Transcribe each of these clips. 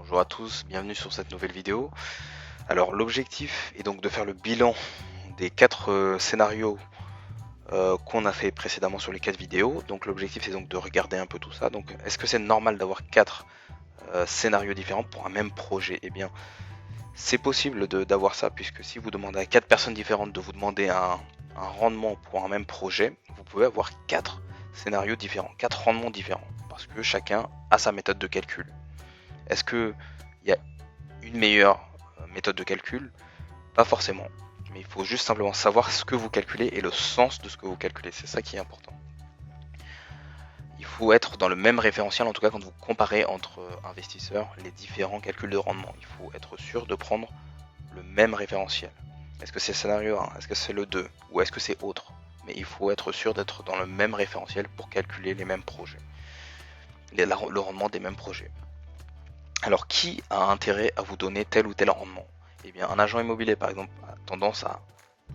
Bonjour à tous, bienvenue sur cette nouvelle vidéo. Alors l'objectif est donc de faire le bilan des 4 scénarios qu'on a fait précédemment sur les 4 vidéos. Donc l'objectif c'est donc de regarder un peu tout ça. Donc est-ce que c'est normal d'avoir 4 scénarios différents pour un même projet? Eh bien c'est possible d'avoir ça, puisque si vous demandez à 4 personnes différentes de vous demander un rendement pour un même projet, vous pouvez avoir 4 scénarios différents, 4 rendements différents, parce que chacun a sa méthode de calcul. Est-ce qu'il y a une meilleure méthode de calcul? Pas forcément. Mais il faut juste simplement savoir ce que vous calculez et le sens de ce que vous calculez. C'est ça qui est important. Il faut être dans le même référentiel, en tout cas quand vous comparez entre investisseurs les différents calculs de rendement. Il faut être sûr de prendre le même référentiel. Est-ce que c'est le scénario 1? Est-ce que c'est le 2? Ou est-ce que c'est autre? Mais il faut être sûr d'être dans le même référentiel pour calculer les mêmes projets. Le rendement des mêmes projets. Alors qui a intérêt à vous donner tel ou tel rendement? Eh bien un agent immobilier par exemple a tendance à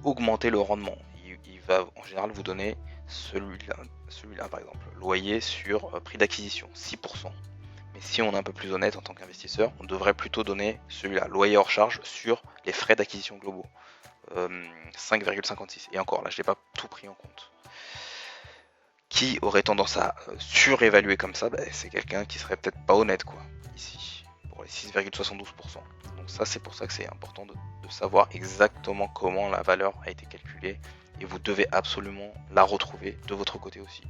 augmenter le rendement. Il va en général vous donner celui-là par exemple, loyer sur prix d'acquisition, 6%. Mais si on est un peu plus honnête en tant qu'investisseur, on devrait plutôt donner celui-là, loyer hors charge sur les frais d'acquisition globaux, 5,56. Et encore là je n'ai pas tout pris en compte. Qui aurait tendance à surévaluer comme ça? C'est quelqu'un qui serait peut-être pas honnête quoi, ici, pour les 6,72%. Donc ça c'est pour ça que c'est important de savoir exactement comment la valeur a été calculée, et vous devez absolument la retrouver de votre côté aussi.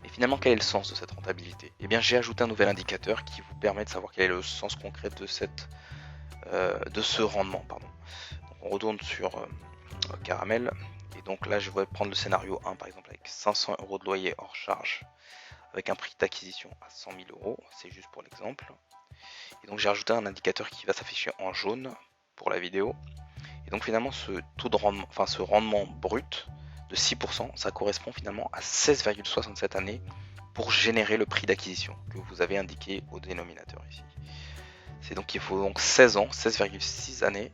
Mais finalement quel est le sens de cette rentabilité? Eh bien j'ai ajouté un nouvel indicateur qui vous permet de savoir quel est le sens concret de ce rendement. Pardon. Donc on retourne sur Caramel. Et donc là je vais prendre le scénario 1 par exemple avec 500 € de loyer hors charge avec un prix d'acquisition à 100 000 €, c'est juste pour l'exemple. Et donc j'ai rajouté un indicateur qui va s'afficher en jaune pour la vidéo. Et donc finalement ce taux de rendement, ce rendement brut de 6%, ça correspond finalement à 16,67 années pour générer le prix d'acquisition que vous avez indiqué au dénominateur ici. C'est donc qu'il faut donc 16 ans, 16,6 années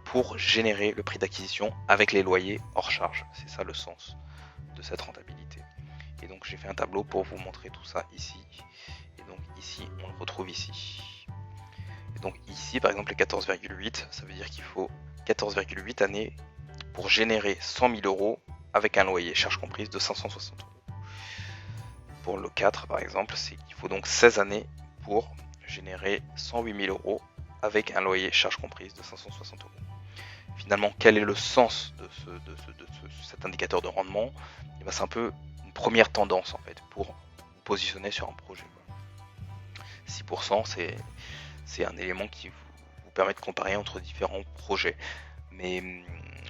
pour générer le prix d'acquisition avec les loyers hors charge. C'est ça le sens de cette rentabilité. Et donc j'ai fait un tableau pour vous montrer tout ça ici. Et donc ici on le retrouve ici. Et donc ici par exemple les 14,8, ça veut dire qu'il faut 14,8 années pour générer 100 000 € avec un loyer charge comprise de 560 €. Pour le 4 par exemple, il faut donc 16 années pour générer 108 000 € avec un loyer charge comprise de 560 €. Finalement, quel est le sens de cet indicateur de rendement? C'est un peu une première tendance en fait pour vous positionner sur un projet. 6%, c'est un élément qui vous permet de comparer entre différents projets. Mais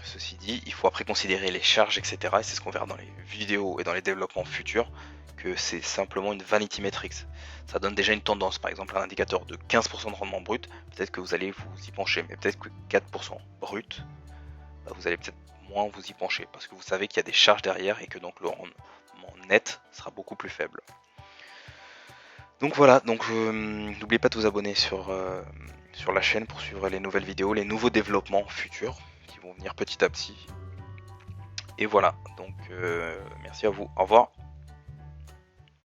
ceci dit, il faut après considérer les charges, etc. Et c'est ce qu'on verra dans les vidéos et dans les développements futurs, que c'est simplement une vanity metrics. Ça donne déjà une tendance, par exemple un indicateur de 15% de rendement brut, peut-être que vous allez vous y pencher, mais peut-être que 4% brut, vous allez peut-être moins vous y pencher, parce que vous savez qu'il y a des charges derrière et que donc le rendement net sera beaucoup plus faible. Donc voilà, donc n'oubliez pas de vous abonner sur la chaîne pour suivre les nouvelles vidéos, les nouveaux développements futurs qui vont venir petit à petit. Et voilà, donc merci à vous, au revoir.